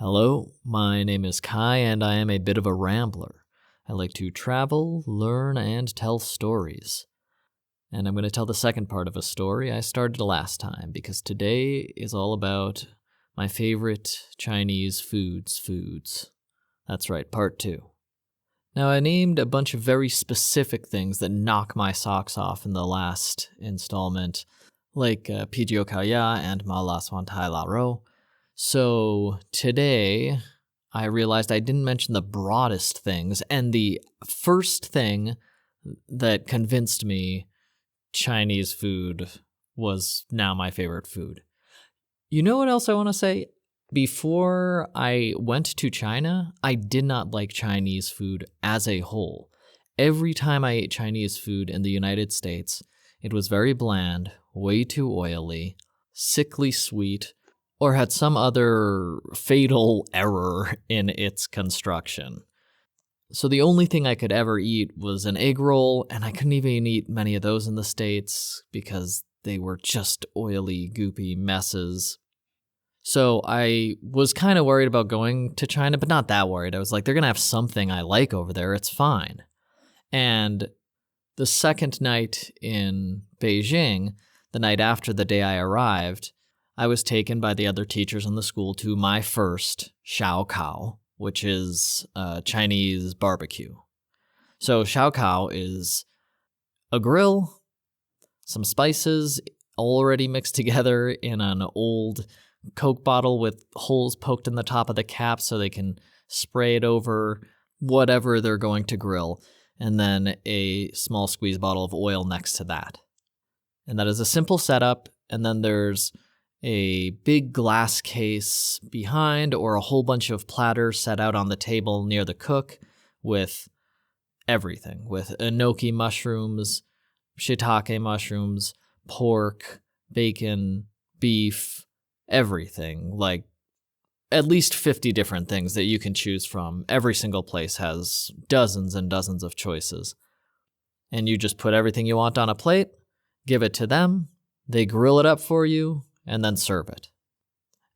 Hello, my name is Kai, and I am a bit of a rambler. I like to travel, learn, and tell stories. And I'm going to tell the second part of a story I started last time, because today is all about my favorite Chinese foods. That's right, part 2. Now, I named a bunch of very specific things that knock my socks off in the last installment, like Pijiu Kaoya and Ma La Swan Tai La Ro. So today, I realized I didn't mention the broadest things, and the first thing that convinced me Chinese food was now my favorite food. You know what else I want to say? Before I went to China, I did not like Chinese food as a whole. Every time I ate Chinese food in the United States, it was very bland, way too oily, sickly sweet, or had some other fatal error in its construction. So the only thing I could ever eat was an egg roll, and I couldn't even eat many of those in the States because they were just oily, goopy messes. So I was kind of worried about going to China, but not that worried. I was like, they're going to have something I like over there. It's fine. And the second night in Beijing, the night after the day I arrived, I was taken by the other teachers in the school to my first Shaokao, which is Chinese barbecue. So Shaokao is a grill, some spices already mixed together in an old Coke bottle with holes poked in the top of the cap so they can spray it over whatever they're going to grill, and then a small squeeze bottle of oil next to that. And that is a simple setup, and then there's a big glass case behind, or a whole bunch of platters set out on the table near the cook with everything, with enoki mushrooms, shiitake mushrooms, pork, bacon, beef, everything, like at least 50 different things that you can choose from. Every single place has dozens and dozens of choices. And you just put everything you want on a plate, give it to them, they grill it up for you, and then serve it.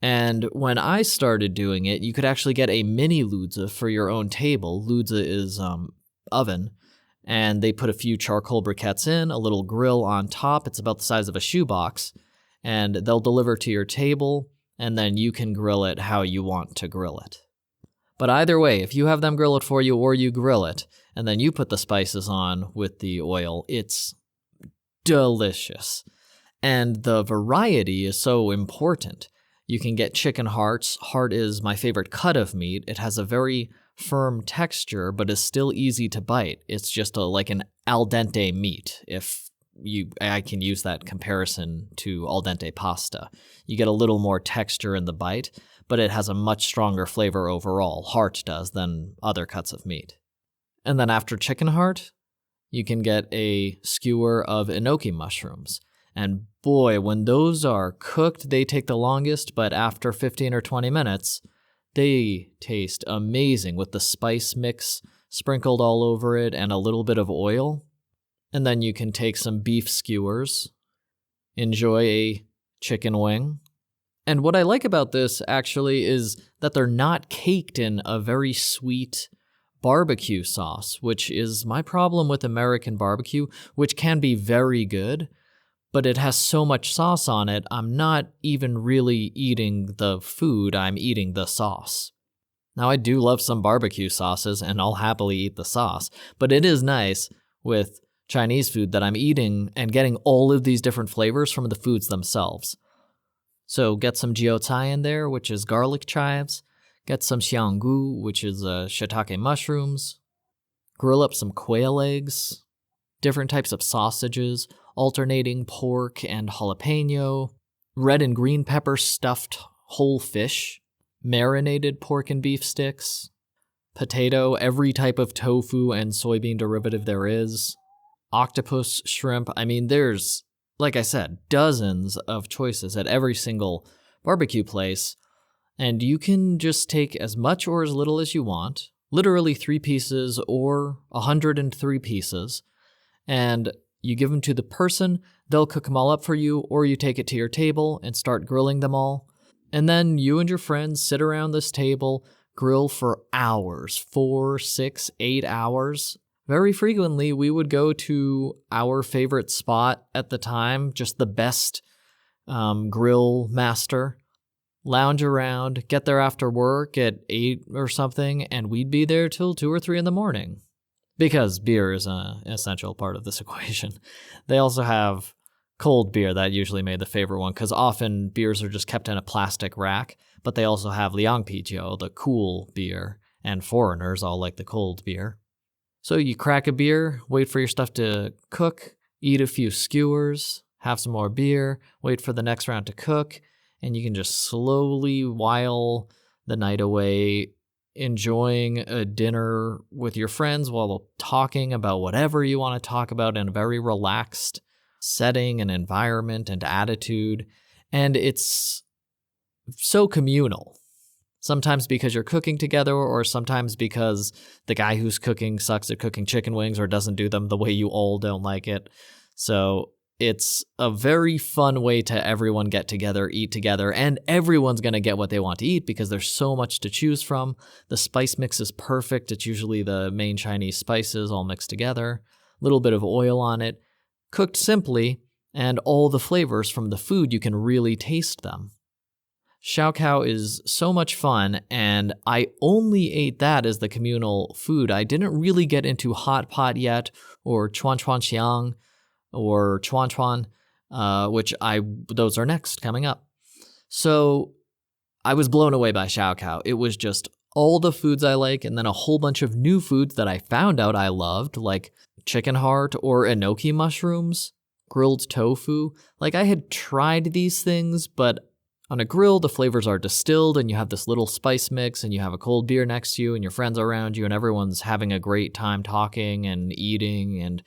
And when I started doing it, you could actually get a mini luzi for your own table. Luzi is oven, and they put a few charcoal briquettes in, a little grill on top. It's about the size of a shoebox, and they'll deliver to your table, and then you can grill it how you want to grill it. But either way, if you have them grill it for you or you grill it, and then you put the spices on with the oil, it's delicious. And the variety is so important. You can get chicken hearts. Heart is my favorite cut of meat. It has a very firm texture, but is still easy to bite. It's just like an al dente meat, I can use that comparison to al dente pasta. You get a little more texture in the bite, but it has a much stronger flavor overall, heart does, than other cuts of meat. And then after chicken heart, you can get a skewer of enoki mushrooms. And boy, when those are cooked, they take the longest, but after 15 or 20 minutes, they taste amazing with the spice mix sprinkled all over it and a little bit of oil. And then you can take some beef skewers, enjoy a chicken wing. And what I like about this, actually, is that they're not caked in a very sweet barbecue sauce, which is my problem with American barbecue, which can be very good, but it has so much sauce on it, I'm not even really eating the food, I'm eating the sauce. Now, I do love some barbecue sauces, and I'll happily eat the sauce, but it is nice with Chinese food that I'm eating and getting all of these different flavors from the foods themselves. So get some jiucai in there, which is garlic chives. Get some xianggu, which is shiitake mushrooms. Grill up some quail eggs. Different types of sausages, alternating pork and jalapeno. Red and green pepper stuffed whole fish. Marinated pork and beef sticks. Potato, every type of tofu and soybean derivative there is. Octopus, shrimp. I mean, there's, like I said, dozens of choices at every single barbecue place, and you can just take as much or as little as you want, literally 3 pieces or 103 pieces, and you give them to the person, they'll cook them all up for you, or you take it to your table and start grilling them all, And then you and your friends sit around this table, grill for hours, 4, 6, 8 hours. Very frequently, we would go to our favorite spot at the time, just the best grill master, lounge around, get there after work at 8 or something, and we'd be there till 2 or 3 in the morning. Because beer is an essential part of this equation. They also have cold beer. That usually made the favorite one, because often beers are just kept in a plastic rack, but they also have Liang Pijiu, the cool beer, and foreigners all like the cold beer. So you crack a beer, wait for your stuff to cook, eat a few skewers, have some more beer, wait for the next round to cook, and you can just slowly while the night away, enjoying a dinner with your friends while talking about whatever you want to talk about in a very relaxed setting and environment and attitude. And it's so communal. Sometimes because you're cooking together, or sometimes because the guy who's cooking sucks at cooking chicken wings or doesn't do them the way you all don't like it. So it's a very fun way to everyone get together, eat together, and everyone's going to get what they want to eat because there's so much to choose from. The spice mix is perfect. It's usually the main Chinese spices all mixed together, a little bit of oil on it, cooked simply, and all the flavors from the food, you can really taste them. Xiaokao is so much fun, and I only ate that as the communal food. I didn't really get into hot pot yet, or chuan chuan xiang, or chuan chuan, which those are next, coming up. So I was blown away by Xiaokao. It was just all the foods I like, and then a whole bunch of new foods that I found out I loved, like chicken heart or enoki mushrooms, grilled tofu. Like, I had tried these things, but on a grill, the flavors are distilled, and you have this little spice mix, and you have a cold beer next to you, and your friends are around you, and everyone's having a great time talking and eating and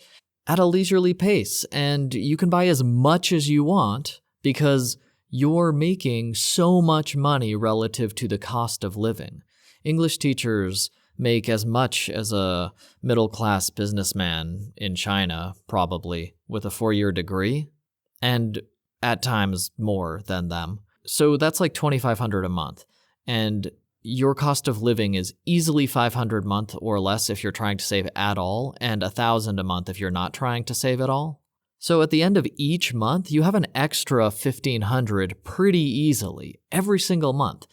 at a leisurely pace. And you can buy as much as you want because you're making so much money relative to the cost of living. English teachers make as much as a middle-class businessman in China, probably, with a 4-year degree, and at times more than them. So that's like $2,500 a month. And your cost of living is easily $500 a month or less if you're trying to save at all, and $1,000 a month if you're not trying to save at all. So at the end of each month, you have an extra $1,500 pretty easily, every single month.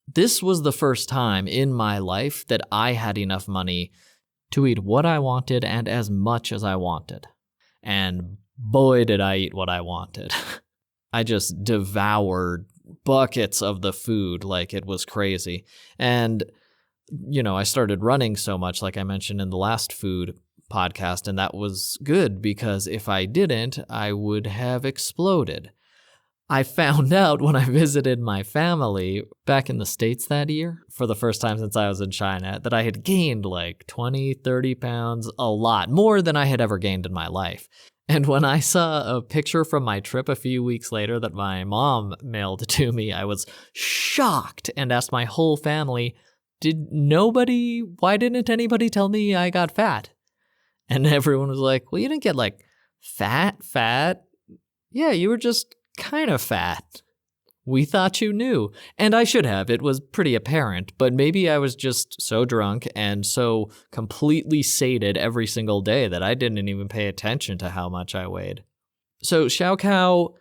This was the first time in my life that I had enough money to eat what I wanted and as much as I wanted. And boy, did I eat what I wanted. I just devoured buckets of the food like it was crazy. And, I started running so much, like I mentioned in the last food podcast, and that was good because if I didn't, I would have exploded. I found out when I visited my family back in the States that year, for the first time since I was in China, that I had gained like 20, 30 pounds, a lot, more than I had ever gained in my life. And when I saw a picture from my trip a few weeks later that my mom mailed to me, I was shocked and asked my whole family, why didn't anybody tell me I got fat? And everyone was like, well, you didn't get like fat. Yeah, you were just kind of fat. We thought you knew. And I should have. It was pretty apparent, but maybe I was just so drunk and so completely sated every single day that I didn't even pay attention to how much I weighed. So Xiaokao,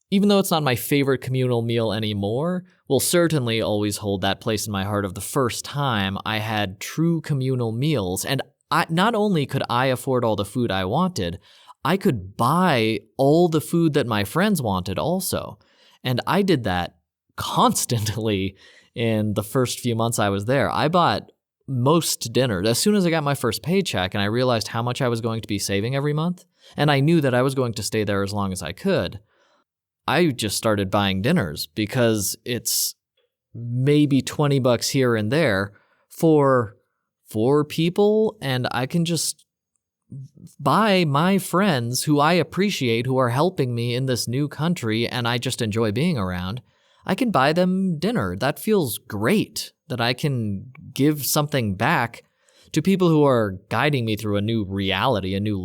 even though it's not my favorite communal meal anymore, will certainly always hold that place in my heart of the first time I had true communal meals. And not only could I afford all the food I wanted, I could buy all the food that my friends wanted also. And I did that constantly in the first few months I was there. I bought most dinners as soon as I got my first paycheck, and I realized how much I was going to be saving every month, and I knew that I was going to stay there as long as I could. I just started buying dinners because it's maybe $20 here and there for 4 people, and I can just buy my friends who I appreciate, who are helping me in this new country and I just enjoy being around. I can buy them dinner. That feels great that I can give something back to people who are guiding me through a new reality, a new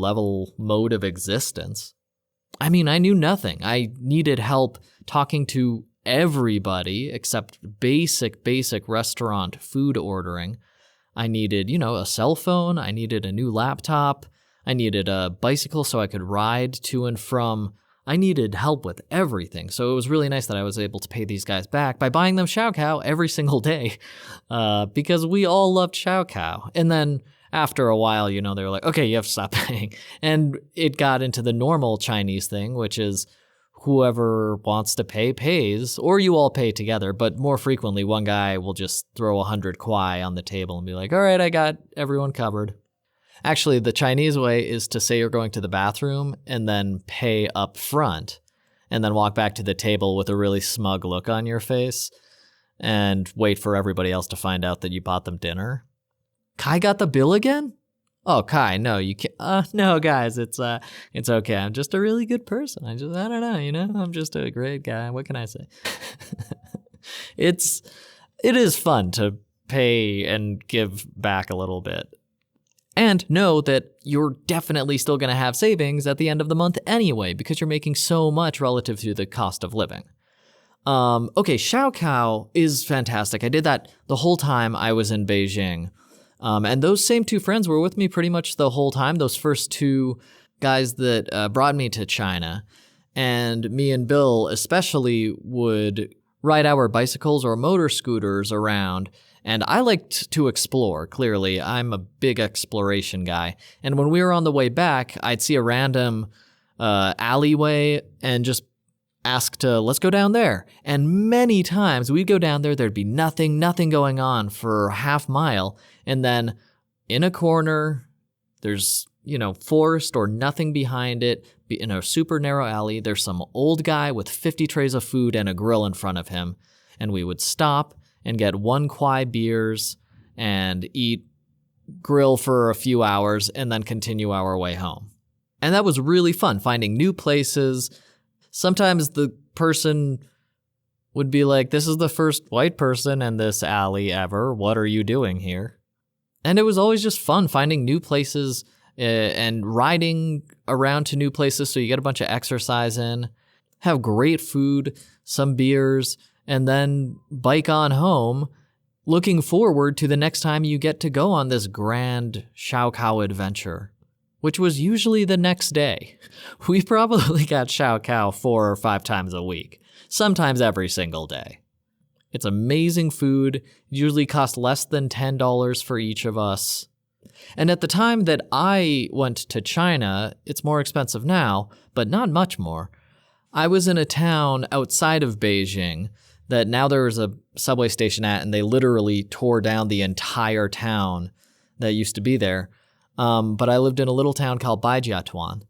mode of existence. I mean, I knew nothing. I needed help talking to everybody except basic restaurant food ordering. I needed, a cell phone. I needed a new laptop. I needed a bicycle so I could ride to and from. I needed help with everything. So it was really nice that I was able to pay these guys back by buying them Xiao Kao every single day because we all loved Xiao Kao. And then after a while, they were like, okay, you have to stop paying. And it got into the normal Chinese thing, which is whoever wants to pay pays, or you all pay together. But more frequently, one guy will just throw 100 kwai on the table and be like, all right, I got everyone covered. Actually, the Chinese way is to say you're going to the bathroom and then pay up front and then walk back to the table with a really smug look on your face and wait for everybody else to find out that you bought them dinner. Kai got the bill again? Oh, Kai, no, you can't. No, guys, it's okay. I'm just a really good person. I don't know, I'm just a great guy. What can I say? It is fun to pay and give back a little bit. And know that you're definitely still going to have savings at the end of the month anyway, because you're making so much relative to the cost of living. Okay, Xiao Kao is fantastic. I did that the whole time I was in Beijing. And those same two friends were with me pretty much the whole time, those first two guys that brought me to China. And me and Bill especially would ride our bicycles or motor scooters around. And I liked to explore, clearly. I'm a big exploration guy. And when we were on the way back, I'd see a random alleyway and just ask let's go down there. And many times we'd go down there, there'd be nothing going on for a half mile. And then in a corner, there's, forest or nothing behind it. In a super narrow alley, there's some old guy with 50 trays of food and a grill in front of him. And we would stop and get 1 kwai beers and grill for a few hours and then continue our way home. And that was really fun, finding new places. Sometimes the person would be like, this is the first white person in this alley ever. What are you doing here? And it was always just fun finding new places and riding around to new places so you get a bunch of exercise in, have great food, some beers, and then bike on home, looking forward to the next time you get to go on this grand Xiao Kao adventure, which was usually the next day. We probably got Xiao Kao 4 or 5 times a week, sometimes every single day. It's amazing food. It usually costs less than $10 for each of us. And at the time that I went to China, it's more expensive now, but not much more. I was in a town outside of Beijing that now there's a subway station at, and they literally tore down the entire town that used to be there. But I lived in a little town called Baijiatuan.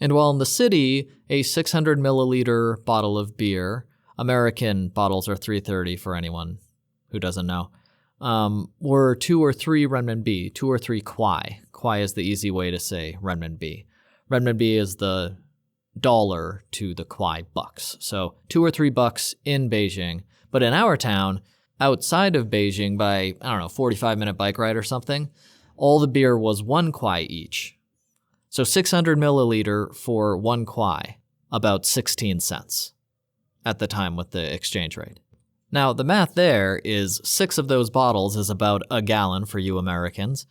And while in the city, a 600 milliliter bottle of beer, American bottles are $3.30 for anyone who doesn't know, were 2 or 3 renminbi, 2 or 3 kwai. Kwai is the easy way to say renminbi. Renminbi is the dollar to the kwai bucks. So $2 or $3 in Beijing. But in our town, outside of Beijing by, 45-minute bike ride or something, all the beer was 1 kwai each. So 600 milliliter for 1 kwai, about 16 cents at the time with the exchange rate. Now, the math there is 6 of those bottles is about a gallon for you Americans,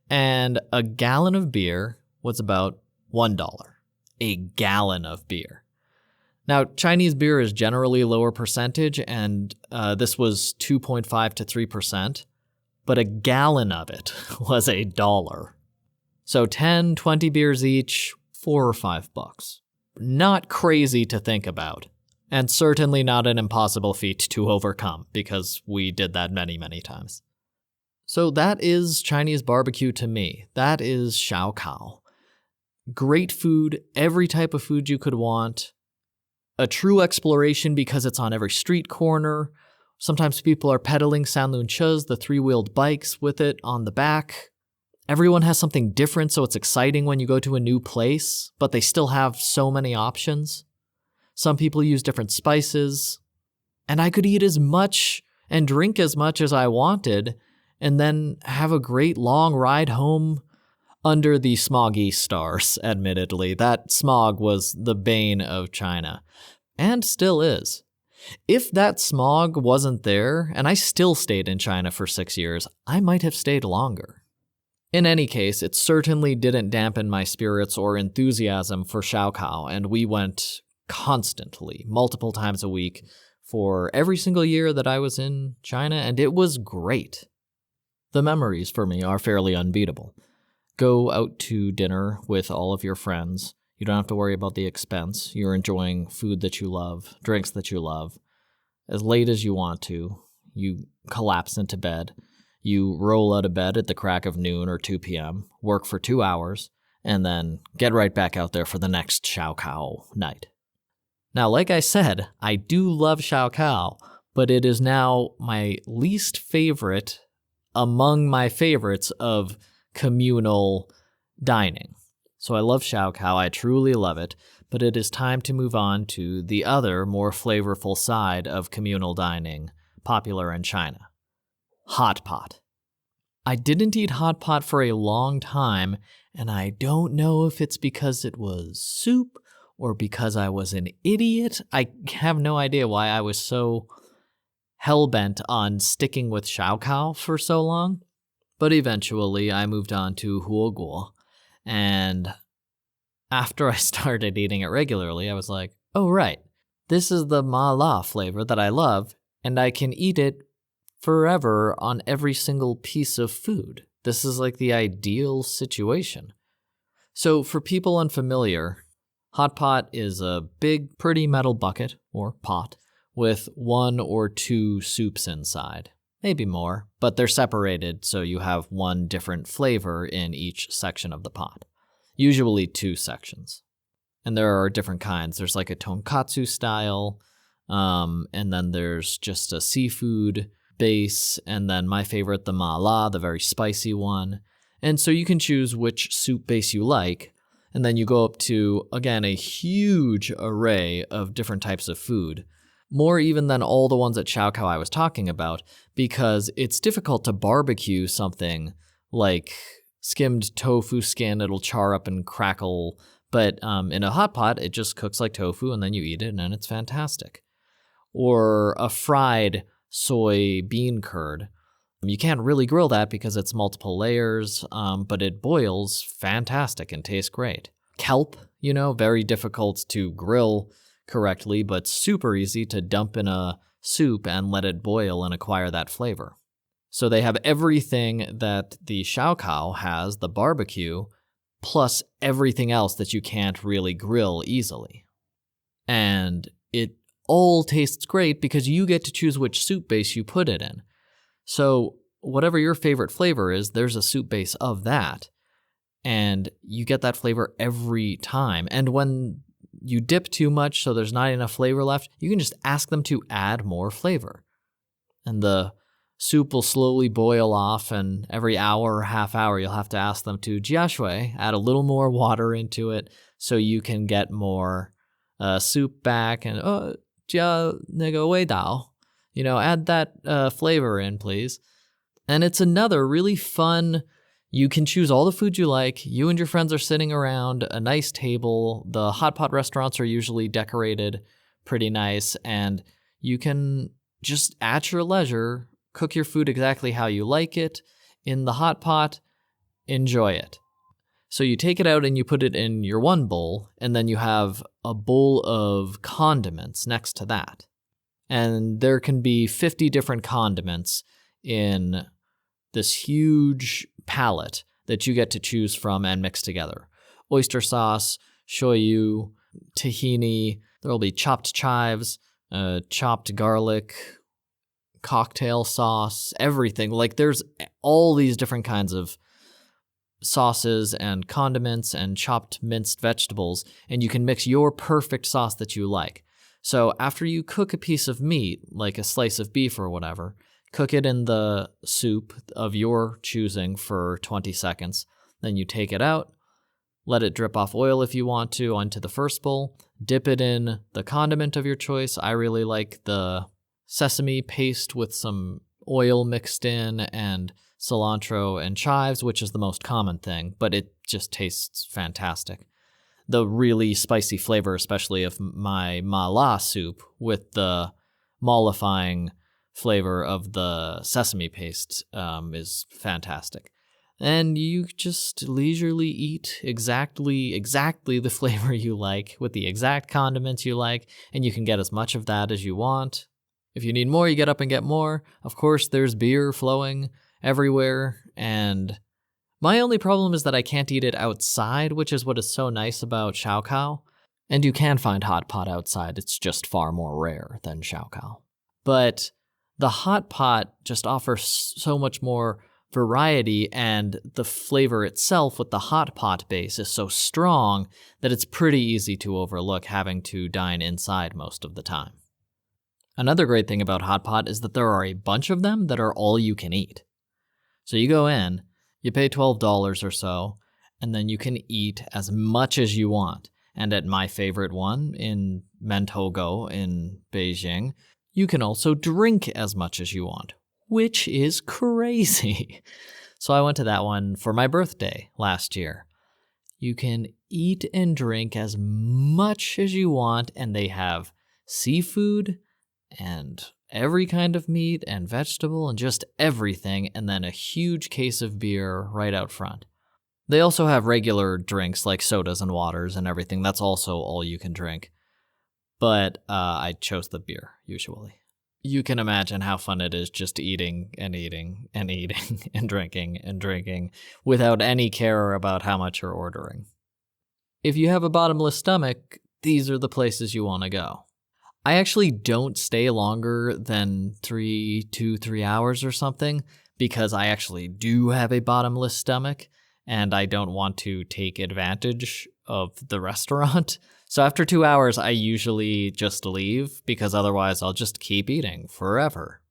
and a gallon of beer was about $1. A gallon of beer. Now, Chinese beer is generally lower percentage, and this was 2.5 to 3%, but a gallon of it was $1. So 10, 20 beers each, $4 or $5. Not crazy to think about, and certainly not an impossible feat to overcome, because we did that many, many times. So that is Chinese barbecue to me. That is Xiao Kao. Great food, every type of food you could want. A true exploration because it's on every street corner. Sometimes people are pedaling Sanlun Chuz, the 3-wheeled bikes with it on the back. Everyone has something different, so it's exciting when you go to a new place, but they still have so many options. Some people use different spices. And I could eat as much and drink as much as I wanted, and then have a great long ride home under the smoggy stars, admittedly. That smog was the bane of China, and still is. If that smog wasn't there, and I still stayed in China for 6 years, I might have stayed longer. In any case, it certainly didn't dampen my spirits or enthusiasm for Shaokao, and we went constantly, multiple times a week, for every single year that I was in China, and it was great. The memories for me are fairly unbeatable. Go out to dinner with all of your friends. You don't have to worry about the expense. You're enjoying food that you love, drinks that you love. As late as you want to, you collapse into bed. You roll out of bed at the crack of noon or 2 p.m., work for 2 hours, and then get right back out there for the next Shaokao night. Now, like I said, I do love Shaokao, but it is now my least favorite among my favorites of communal dining. So I love Shaokao, I truly love it, but it is time to move on to the other, more flavorful side of communal dining, popular in China. Hot pot. I didn't eat hot pot for a long time, and I don't know if it's because it was soup or because I was an idiot. I have no idea why I was so hell-bent on sticking with Shaokao for so long, but eventually I moved on to huoguo, and after I started eating it regularly, I was like, oh right, this is the mala flavor that I love, and I can eat it forever on every single piece of food. This is like the ideal situation. So for people unfamiliar, hot pot is a big, pretty metal bucket, or pot, with 1 or 2 soups inside. Maybe more, but they're separated so you have one different flavor in each section of the pot. Usually 2 sections. And there are different kinds. There's like a tonkatsu style, and then there's just a seafood base, and then my favorite, the mala, the very spicy one. And so you can choose which soup base you like, and then you go up to, again, a huge array of different types of food. More even than all the ones at Shaokao I was talking about, because it's difficult to barbecue something like skimmed tofu skin. It'll char up and crackle, but in a hot pot, it just cooks like tofu, and then you eat it, and it's fantastic. Or a fried soy bean curd. You can't really grill that because it's multiple layers, but it boils fantastic and tastes great. Kelp, very difficult to grill correctly, but super easy to dump in a soup and let it boil and acquire that flavor. So they have everything that the Shaokao has, the barbecue, plus everything else that you can't really grill easily. And it all tastes great because you get to choose which soup base you put it in. So whatever your favorite flavor is, there's a soup base of that, and you get that flavor every time. And when you dip too much so there's not enough flavor left, you can just ask them to add more flavor. And the soup will slowly boil off, and every hour or half hour you'll have to ask them to jiashui, add a little more water into it so you can get more soup back, and jia那个味道, add that flavor in, please. And it's another really fun, you can choose all the food you like, you and your friends are sitting around a nice table, the hot pot restaurants are usually decorated pretty nice, and you can just at your leisure cook your food exactly how you like it in the hot pot, enjoy it. So you take it out and you put it in your one bowl, and then you have a bowl of condiments next to that. And there can be 50 different condiments in this huge palette that you get to choose from and mix together. Oyster sauce, shoyu, tahini, there'll be chopped chives, chopped garlic, cocktail sauce, everything. Like there's all these different kinds of sauces and condiments and chopped minced vegetables, and you can mix your perfect sauce that you like. So after you cook a piece of meat, like a slice of beef or whatever, cook it in the soup of your choosing for 20 seconds. Then you take it out, let it drip off oil if you want to onto the first bowl, dip it in the condiment of your choice. I really like the sesame paste with some oil mixed in and cilantro and chives, which is the most common thing, but it just tastes fantastic. The really spicy flavor, especially of my mala soup with the mollifying flavor of the sesame paste is fantastic. And you just leisurely eat exactly the flavor you like with the exact condiments you like, and you can get as much of that as you want. If you need more, you get up and get more. Of course, there's beer flowing everywhere, and my only problem is that I can't eat it outside, which is what is so nice about Shoukao. And you can find hot pot outside, it's just far more rare than Shoukao. But the hot pot just offers so much more variety, and the flavor itself with the hot pot base is so strong that it's pretty easy to overlook having to dine inside most of the time. Another great thing about hot pot is that there are a bunch of them that are all you can eat. So you go in, you pay $12 or so, and then you can eat as much as you want. And at my favorite one, in Mentogo in Beijing, you can also drink as much as you want, which is crazy. So I went to that one for my birthday last year. You can eat and drink as much as you want, and they have seafood and every kind of meat and vegetable and just everything, and then a huge case of beer right out front. They also have regular drinks like sodas and waters and everything. That's also all you can drink. But I chose the beer, usually. You can imagine how fun it is just eating and eating and eating and drinking without any care about how much you're ordering. If you have a bottomless stomach, these are the places you want to go. I actually don't stay longer than 3 hours or something because I actually do have a bottomless stomach and I don't want to take advantage of the restaurant. So after 2 hours, I usually just leave because otherwise I'll just keep eating forever.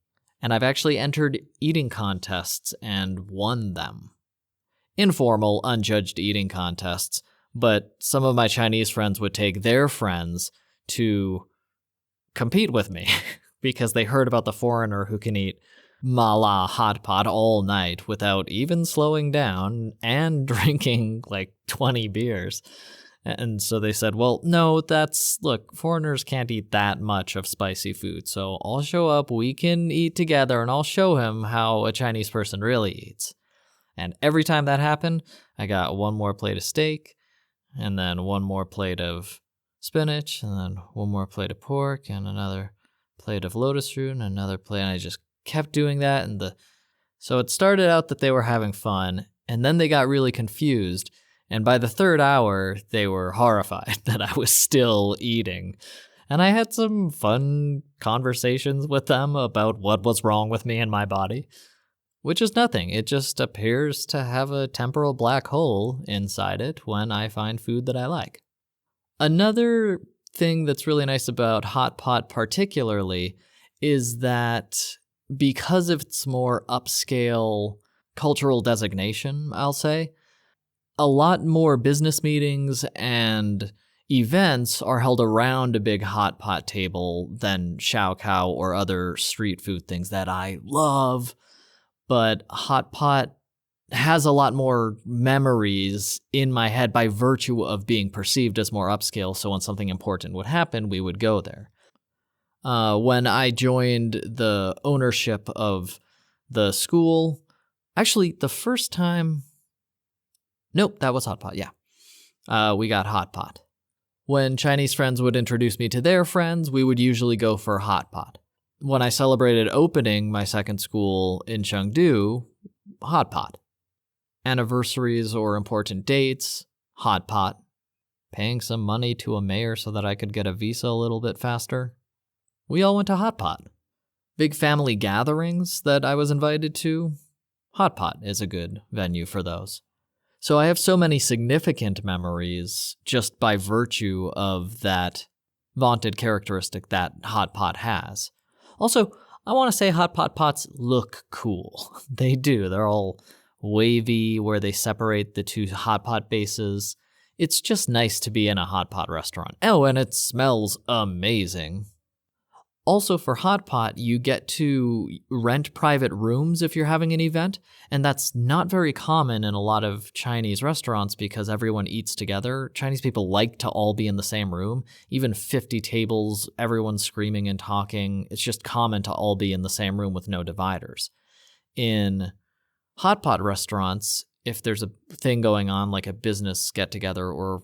And I've actually entered eating contests and won them. Informal, unjudged eating contests, but some of my Chinese friends would take their friends to compete with me because they heard about the foreigner who can eat mala hot pot all night without even slowing down and drinking like 20 beers. And so they said, well, no, look, foreigners can't eat that much of spicy food. So I'll show up, we can eat together, and I'll show him how a Chinese person really eats. And every time that happened, I got one more plate of steak, and then one more plate of spinach, and then one more plate of pork, and another plate of lotus root, and another plate, and I just kept doing that. So it started out that they were having fun, and then they got really confused, and by the third hour, they were horrified that I was still eating. And I had some fun conversations with them about what was wrong with me and my body, which is nothing. It just appears to have a temporal black hole inside it when I find food that I like. Another thing that's really nice about hot pot particularly is that because of its more upscale cultural designation, I'll say, a lot more business meetings and events are held around a big hot pot table than Shoukao or other street food things that I love. But hot pot has a lot more memories in my head by virtue of being perceived as more upscale, so when something important would happen, we would go there. When I joined the ownership of the school, actually, the first time... Nope, that was hot pot, yeah. We got hot pot. When Chinese friends would introduce me to their friends, we would usually go for hot pot. When I celebrated opening my second school in Chengdu, hot pot. Anniversaries or important dates, hot pot. Paying some money to a mayor so that I could get a visa a little bit faster. We all went to hot pot. Big family gatherings that I was invited to, hot pot is a good venue for those. So I have so many significant memories just by virtue of that vaunted characteristic that hot pot has. Also, I want to say hot pot pots look cool. They do. They're all wavy where they separate the two hot pot bases. It's just nice to be in a hot pot restaurant. Oh, and it smells amazing. Also for hot pot, you get to rent private rooms if you're having an event, and that's not very common in a lot of Chinese restaurants because everyone eats together. Chinese people like to all be in the same room, even 50 tables, everyone's screaming and talking. It's just common to all be in the same room with no dividers. In hot pot restaurants, if there's a thing going on like a business get together or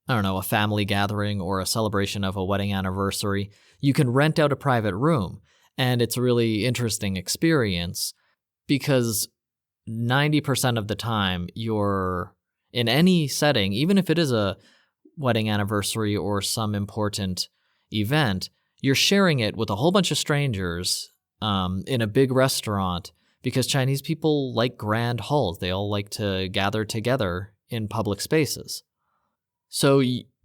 I don't know, a family gathering or a celebration of a wedding anniversary, you can rent out a private room. And it's a really interesting experience because 90% of the time you're in any setting, even if it is a wedding anniversary or some important event, you're sharing it with a whole bunch of strangers in a big restaurant because Chinese people like grand halls. They all like to gather together in public spaces. So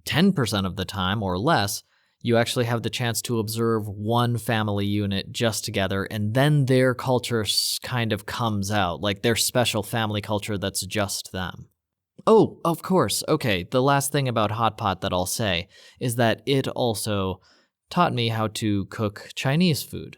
10% of the time or less, you actually have the chance to observe one family unit just together, and then their culture kind of comes out, like their special family culture that's just them. Oh, of course. Okay, the last thing about hot pot that I'll say is that it also taught me how to cook Chinese food.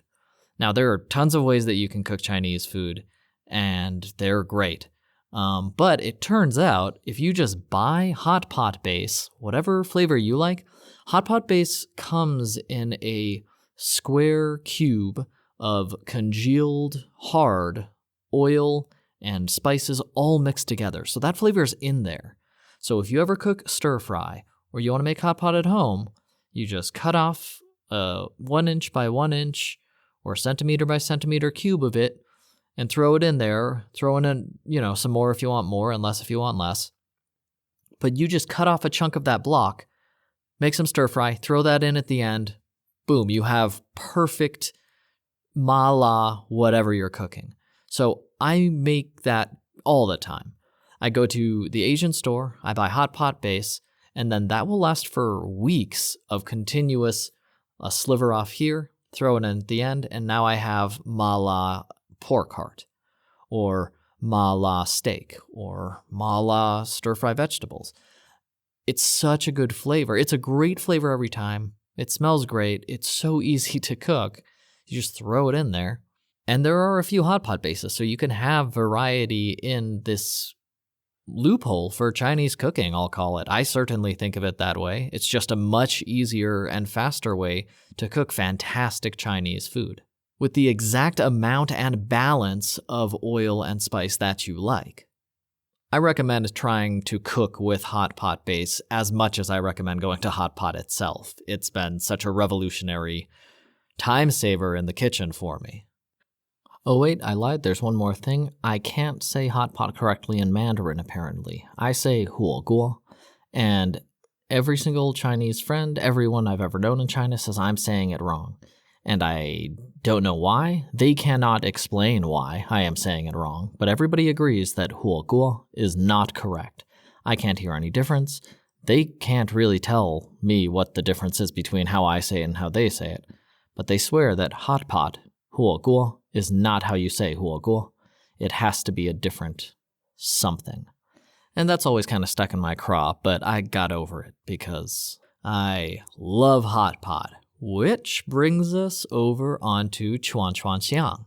Now, there are tons of ways that you can cook Chinese food, and they're great. But it turns out if you just buy hot pot base, whatever flavor you like, hot pot base comes in a square cube of congealed hard oil and spices all mixed together. So that flavor is in there. So if you ever cook stir fry or you want to make hot pot at home, you just cut off a 1 inch by 1 inch or centimeter by centimeter cube of it and throw it in there. Throw in, some more if you want more and less if you want less. But you just cut off a chunk of that block, make some stir fry, throw that in at the end. Boom, you have perfect mala whatever you're cooking. So I make that all the time. I go to the Asian store, I buy hot pot base, and then that will last for weeks of continuous a sliver off here, throw it in at the end, and now I have mala pork heart, or mala steak, or mala stir-fry vegetables. It's such a good flavor. It's a great flavor every time. It smells great. It's so easy to cook. You just throw it in there. And there are a few hot pot bases, so you can have variety in this loophole for Chinese cooking, I'll call it. I certainly think of it that way. It's just a much easier and faster way to cook fantastic Chinese food, with the exact amount and balance of oil and spice that you like. I recommend trying to cook with hot pot base as much as I recommend going to hot pot itself. It's been such a revolutionary time saver in the kitchen for me. Oh wait, I lied, there's one more thing. I can't say hot pot correctly in Mandarin apparently. I say huo guo, and every single Chinese friend, everyone I've ever known in China says I'm saying it wrong. And I don't know why. They cannot explain why I am saying it wrong, but everybody agrees that huo guo is not correct. I can't hear any difference. They can't really tell me what the difference is between how I say it and how they say it, but they swear that hot pot, huo guo, is not how you say huo guo. It has to be a different something. And that's always kind of stuck in my craw, but I got over it because I love hot pot. Which brings us over onto Chuan Chuan Xiang,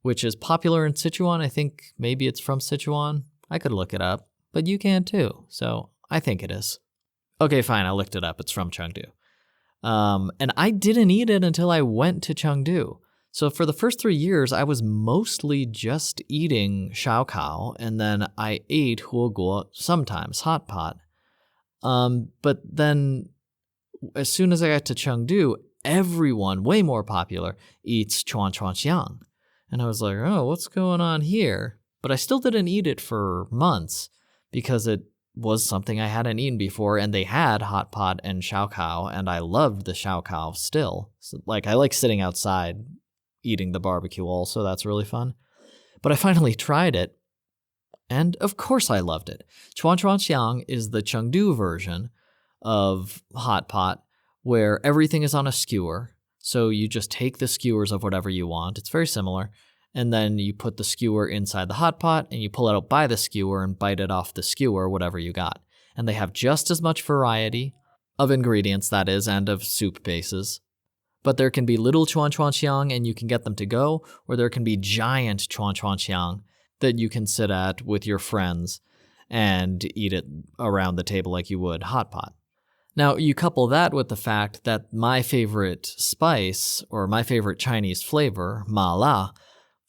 which is popular in Sichuan. I think maybe it's from Sichuan. I could look it up, but you can too, so I think it is. Okay, fine, I looked it up. It's from Chengdu. And I didn't eat it until I went to Chengdu. So for the first 3 years, I was mostly just eating Shaokao, and then I ate huo guo, sometimes hot pot. But then as soon as I got to Chengdu, everyone, way more popular, eats Chuan Chuan Xiang. And I was like, oh, what's going on here? But I still didn't eat it for months because it was something I hadn't eaten before, and they had hot pot and Shaokao, and I loved the Shaokao still. So, I like sitting outside eating the barbecue also. That's really fun. But I finally tried it, and of course I loved it. Chuan Chuan Xiang is the Chengdu version of hot pot, where everything is on a skewer. So you just take the skewers of whatever you want. It's very similar. And then you put the skewer inside the hot pot and you pull it out by the skewer and bite it off the skewer, whatever you got. And they have just as much variety of ingredients, that is, and of soup bases. But there can be little chuan chuan xiang and you can get them to go, or there can be giant chuan chuan xiang that you can sit at with your friends and eat it around the table like you would hot pot. Now, you couple that with the fact that my favorite spice, or my favorite Chinese flavor, ma la,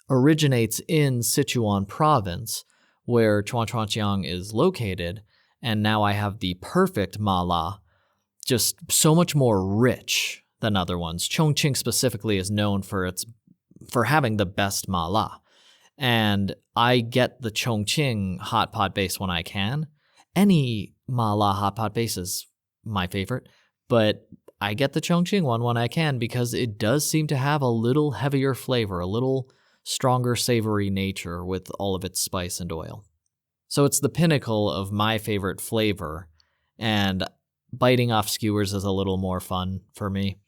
originates in Sichuan province, where chuan chuan xiang is located, and now I have the perfect ma la, just so much more rich than other ones. Chongqing specifically is known for having the best ma la. And I get the Chongqing hot pot base when I can. Any ma la hot pot base is my favorite, but I get the Chongqing one when I can because it does seem to have a little heavier flavor, a little stronger savory nature with all of its spice and oil. So it's the pinnacle of my favorite flavor, and biting off skewers is a little more fun for me.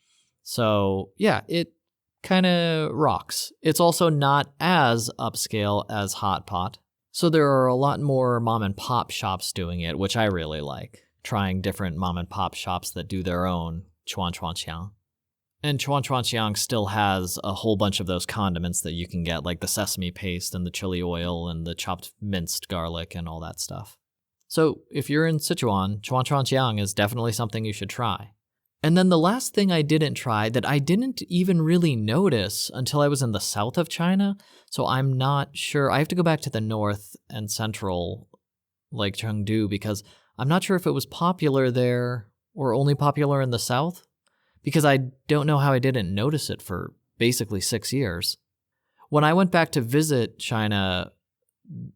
So yeah, it kind of rocks. It's also not as upscale as hot pot. So there are a lot more mom and pop shops doing it, which I really like, trying different mom and pop shops that do their own chuan chuan xiang. And chuan chuan xiang still has a whole bunch of those condiments that you can get, like the sesame paste and the chili oil and the chopped minced garlic and all that stuff. So if you're in Sichuan, chuan chuan xiang is definitely something you should try. And then the last thing I didn't try that I didn't even really notice until I was in the south of China, so I'm not sure. I have to go back to the north and central, like Chengdu, because I'm not sure if it was popular there or only popular in the south, because I don't know how I didn't notice it for basically 6 years. When I went back to visit China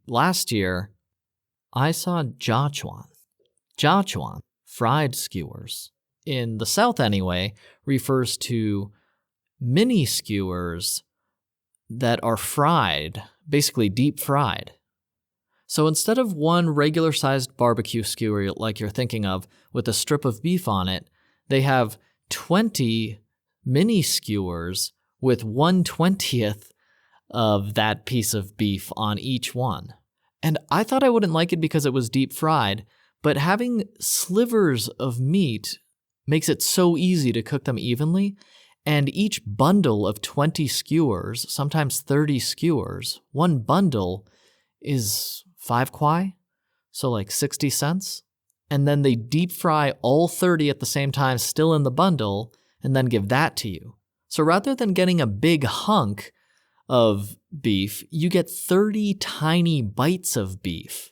last year, I saw jiachuan. Jiachuan, fried skewers, in the south anyway, refers to mini skewers that are fried, basically deep fried. So instead of one regular-sized barbecue skewer like you're thinking of with a strip of beef on it, they have 20 mini skewers with 1/20th of that piece of beef on each one. And I thought I wouldn't like it because it was deep fried, but having slivers of meat makes it so easy to cook them evenly, and each bundle of 20 skewers, sometimes 30 skewers, one bundle is 5 kwai, so like 60 cents. And then they deep fry all 30 at the same time, still in the bundle, and then give that to you. So rather than getting a big hunk of beef, you get 30 tiny bites of beef.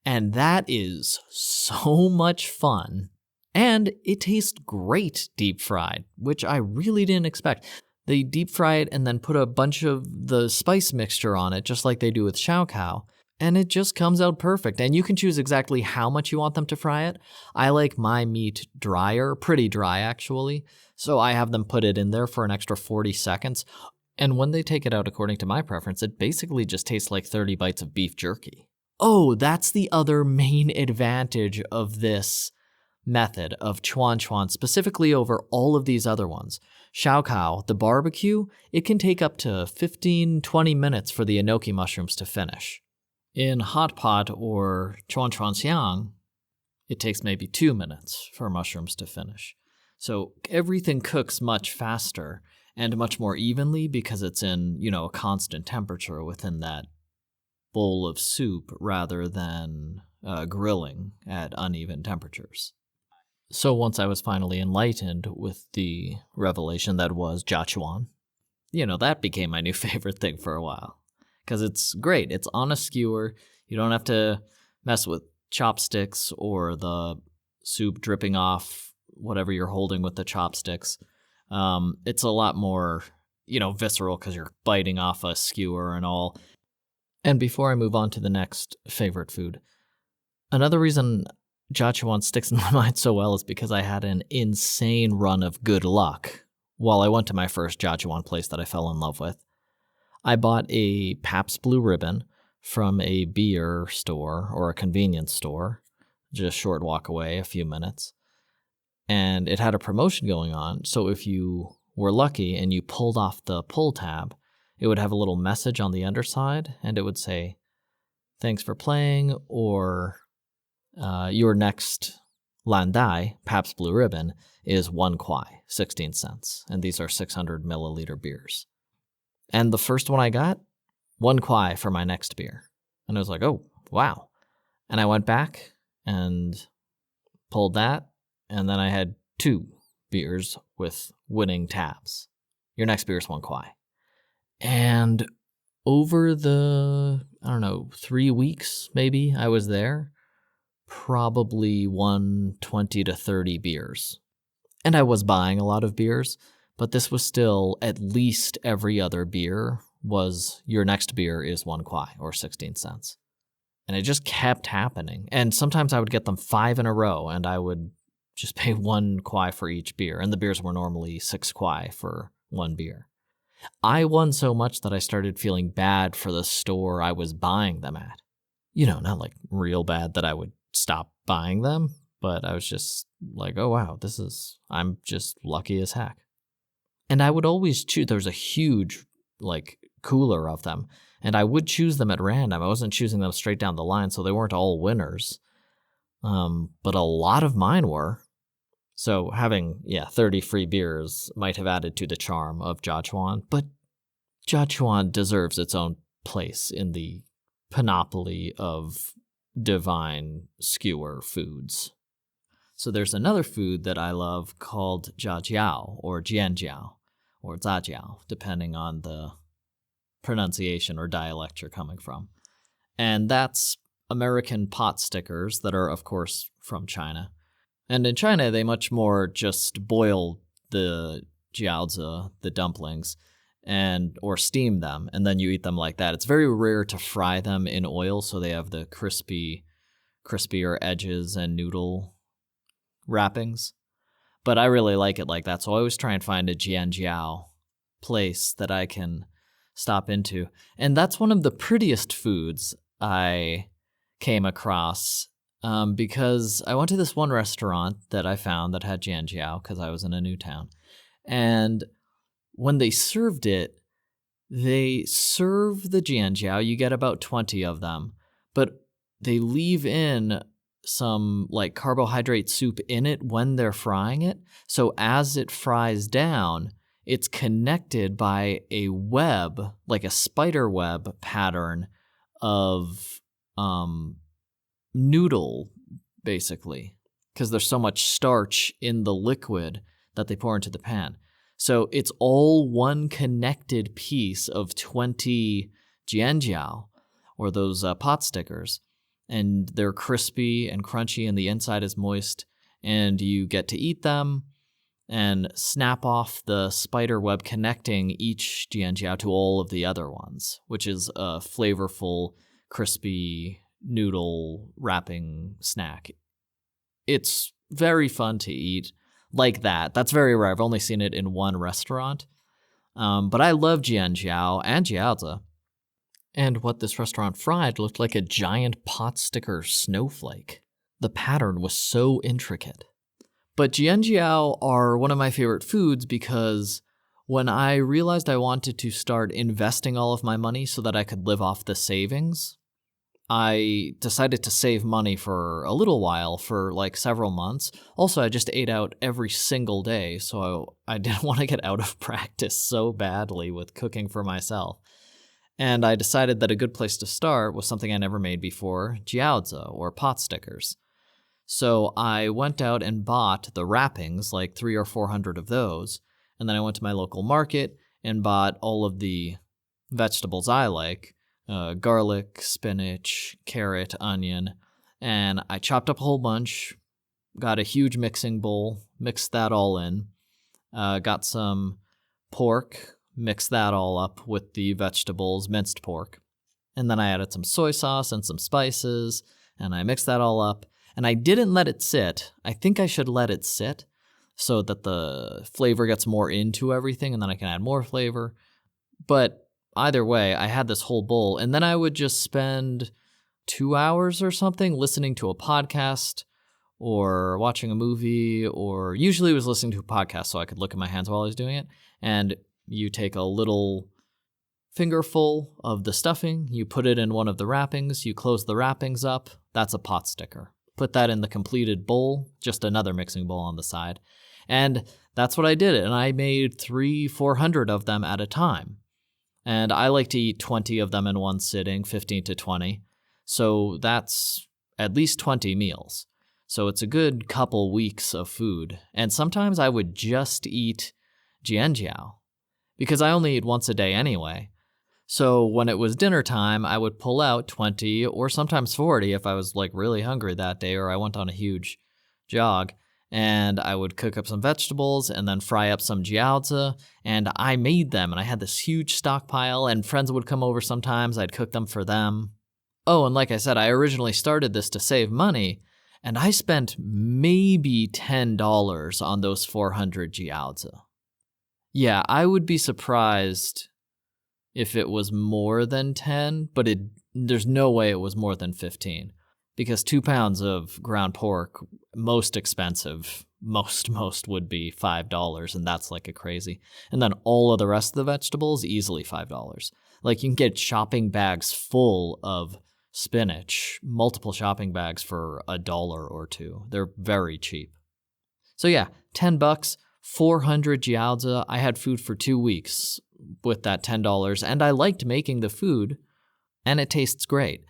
And that is so much fun. And it tastes great deep fried, which I really didn't expect. They deep fry it and then put a bunch of the spice mixture on it, just like they do with xiao kao. And it just comes out perfect. And you can choose exactly how much you want them to fry it. I like my meat drier, pretty dry actually. So I have them put it in there for an extra 40 seconds. And when they take it out according to my preference, it basically just tastes like 30 bites of beef jerky. Oh, that's the other main advantage of this method of chuan chuan, specifically over all of these other ones. Xiao kao, the barbecue, it can take up to 15-20 minutes for the enoki mushrooms to finish. In hot pot or chuan chuan xiang, it takes maybe 2 minutes for mushrooms to finish. So everything cooks much faster and much more evenly because it's in, a constant temperature within that bowl of soup rather than grilling at uneven temperatures. So once I was finally enlightened with the revelation that was jiachuan, that became my new favorite thing for a while. Because it's great. It's on a skewer. You don't have to mess with chopsticks or the soup dripping off whatever you're holding with the chopsticks. It's a lot more, visceral because you're biting off a skewer and all. And before I move on to the next favorite food, another reason jiachuan sticks in my mind so well is because I had an insane run of good luck while I went to my first jiachuan place that I fell in love with. I bought a Pabst Blue Ribbon from a beer store or a convenience store, just a short walk away, a few minutes. And it had a promotion going on, so if you were lucky and you pulled off the pull tab, it would have a little message on the underside, and it would say, "Thanks for playing," or "Your next Landai, Pabst Blue Ribbon, is 1 kwai, 16 cents, and these are 600 milliliter beers. And the first one I got, 1 kwai for my next beer. And I was like, oh, wow. And I went back and pulled that, and then I had 2 beers with winning tabs. Your next beer is 1 kwai. And over the, 3 weeks maybe I was there, probably won 20 to 30 beers. And I was buying a lot of beers, but this was still at least every other beer was your next beer is 1 kwai or 16 cents. And it just kept happening. And sometimes I would get them 5 in a row and I would just pay 1 kwai for each beer. And the beers were normally 6 kwai for 1 beer. I won so much that I started feeling bad for the store I was buying them at. Not like real bad that I would stop buying them, but I was just like, oh wow, I'm just lucky as heck. And I would always choose, there was a huge cooler of them, and I would choose them at random. I wasn't choosing them straight down the line, so they weren't all winners. But a lot of mine were. So having, 30 free beers might have added to the charm of Jiachuan, but Jiachuan deserves its own place in the panoply of divine skewer foods. So there's another food that I love called jiajiao or jianjiao or zajiao, depending on the pronunciation or dialect you're coming from. And that's American pot stickers that are, of course, from China. And in China, they much more just boil the jiaozi, the dumplings, or steam them, and then you eat them like that. It's very rare to fry them in oil, so they have the crispier edges and noodle wrappings. But I really like it like that, so I always try and find a jianjiao place that I can stop into. And that's one of the prettiest foods I came across, because I went to this one restaurant that I found that had jianjiao because I was in a new town. And when they served it, they serve the jianjiao. You get about 20 of them, but they leave in some carbohydrate soup in it when they're frying it. So as it fries down, it's connected by a web, like a spider web pattern of noodle, basically, because there's so much starch in the liquid that they pour into the pan. So it's all one connected piece of 20 jianjiao, or those pot stickers, and they're crispy and crunchy and the inside is moist, and you get to eat them and snap off the spider web connecting each jianjiao to all of the other ones, which is a flavorful, crispy noodle wrapping snack. It's very fun to eat like that. That's very rare. I've only seen it in one restaurant. But I love jianjiao and jiaozi. And what this restaurant fried looked like a giant pot sticker snowflake. The pattern was so intricate. But jianjiao are one of my favorite foods because when I realized I wanted to start investing all of my money so that I could live off the savings, I decided to save money for a little while, for several months. Also, I just ate out every single day, so I didn't want to get out of practice so badly with cooking for myself. And I decided that a good place to start was something I never made before, jiaozi, or pot stickers. So I went out and bought the wrappings, 300 or 400 of those, and then I went to my local market and bought all of the vegetables I like, garlic, spinach, carrot, onion, and I chopped up a whole bunch, got a huge mixing bowl, mixed that all in, got some pork, mixed that all up with the vegetables, minced pork, and then I added some soy sauce and some spices, and I mixed that all up, and I didn't let it sit. I think I should let it sit so that the flavor gets more into everything, and then I can add more flavor, but either way, I had this whole bowl, and then I would just spend 2 hours or something listening to a podcast or watching a movie, or usually it was listening to a podcast so I could look at my hands while I was doing it. And you take a little fingerful of the stuffing, you put it in one of the wrappings, you close the wrappings up, that's a pot sticker. put that in the completed bowl, just another mixing bowl on the side. And that's what I did. And I made 300-400 of them at a time. And I like to eat 20 of them in one sitting, 15 to 20. So that's at least 20 meals. So it's a good couple weeks of food. And sometimes I would just eat jianjiao because I only eat once a day anyway. So when it was dinner time, I would pull out 20 or sometimes 40 if I was like really hungry that day or I went on a huge jog. And I would cook up some vegetables and then fry up some jiaozi. And I made them, and I had this huge stockpile, and friends would come over sometimes. I'd cook them for them. Oh, and like I said, I originally started this to save money, and I spent maybe $10 on those 400 jiaozi. Yeah, I would be surprised if it was more than 10, but there's no way it was more than 15. Because 2 pounds of ground pork, most expensive, most would be $5, and that's like a crazy. And then all of the rest of the vegetables, easily $5. Like you can get shopping bags full of spinach, multiple shopping bags for $1 or $2. They're very cheap. So yeah, $10, 400 jiaozi. I had food for 2 weeks with that $10, and I liked making the food, and it tastes great.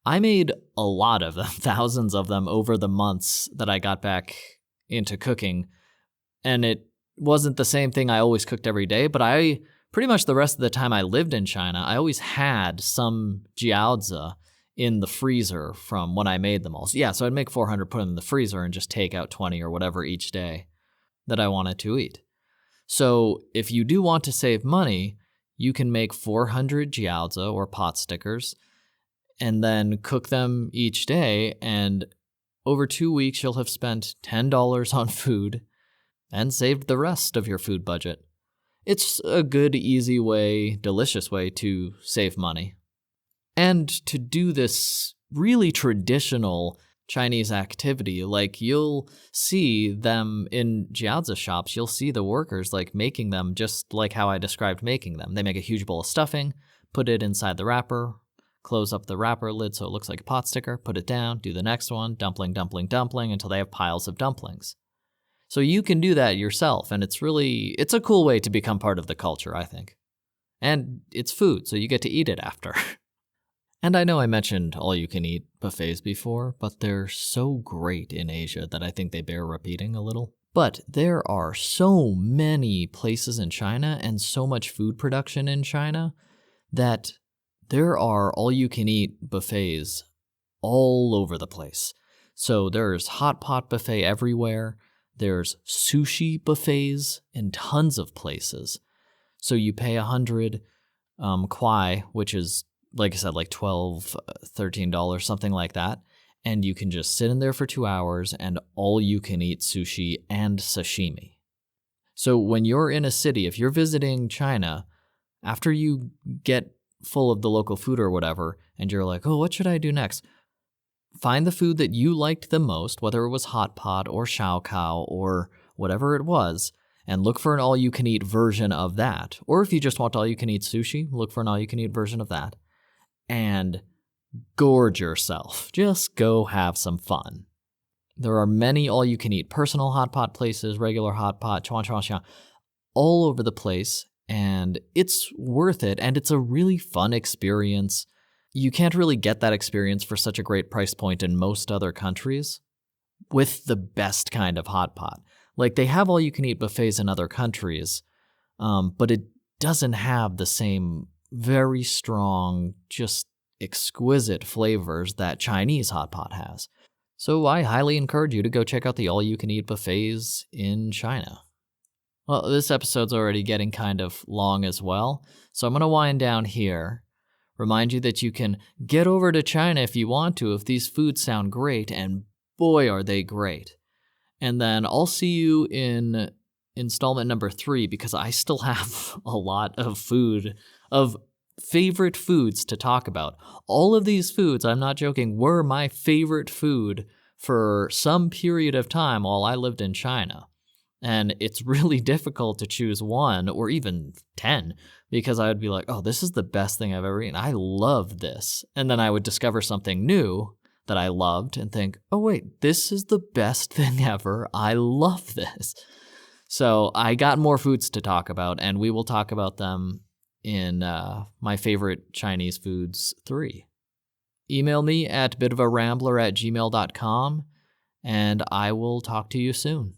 I made a lot of them, thousands of them over the months that I got back into cooking. And it wasn't the same thing I always cooked every day, but I pretty much the rest of the time I lived in China, I always had some jiaozi in the freezer from when I made them all. So I'd make 400, put them in the freezer, and just take out 20 or whatever each day that I wanted to eat. So if you do want to save money, you can make 400 jiaozi or pot stickers, and then cook them each day, and over 2 weeks you'll have spent $10 on food and saved the rest of your food budget. It's a good, easy way, delicious way to save money. And to do this really traditional Chinese activity, like you'll see them in jiaozi shops, you'll see the workers like making them just like how I described making them. They make a huge bowl of stuffing, put it inside the wrapper, close up the wrapper lid so it looks like a pot sticker, put it down, do the next one, dumpling, until they have piles of dumplings. So you can do that yourself, and it's a cool way to become part of the culture, I think. And it's food, so you get to eat it after. And I know I mentioned all-you-can-eat buffets before, but they're so great in Asia that I think they bear repeating a little. But there are so many places in China and so much food production in China that there are all-you-can-eat buffets all over the place. So there's hot pot buffet everywhere. There's sushi buffets in tons of places. So you pay 100 kwai, which is, like I said, like $12, $13, something like that. And you can just sit in there for 2 hours and all-you-can-eat sushi and sashimi. So when you're in a city, if you're visiting China, after you get full of the local food or whatever, and you're like, oh, what should I do next? Find the food that you liked the most, whether it was hot pot or shaokao or whatever it was, and look for an all-you-can-eat version of that. Or if you just want all-you-can-eat sushi, look for an all-you-can-eat version of that. And gorge yourself. Just go have some fun. There are many all-you-can-eat personal hot pot places, regular hot pot, chuan, all over the place. And it's worth it, and it's a really fun experience. You can't really get that experience for such a great price point in most other countries with the best kind of hot pot. Like, they have all-you-can-eat buffets in other countries, but it doesn't have the same very strong, just exquisite flavors that Chinese hot pot has. So I highly encourage you to go check out the all-you-can-eat buffets in China. Well, this episode's already getting kind of long as well, so I'm going to wind down here. Remind you that you can get over to China if you want to, if these foods sound great, and boy, are they great. And then I'll see you in installment number 3, because I still have a lot of favorite foods to talk about. All of these foods, I'm not joking, were my favorite food for some period of time while I lived in China. And it's really difficult to choose one or even 10, because I would be like, oh, this is the best thing I've ever eaten. I love this. And then I would discover something new that I loved and think, oh, wait, this is the best thing ever. I love this. So I got more foods to talk about, and we will talk about them in my favorite Chinese foods 3. Email me at bitofarambler@gmail.com, and I will talk to you soon.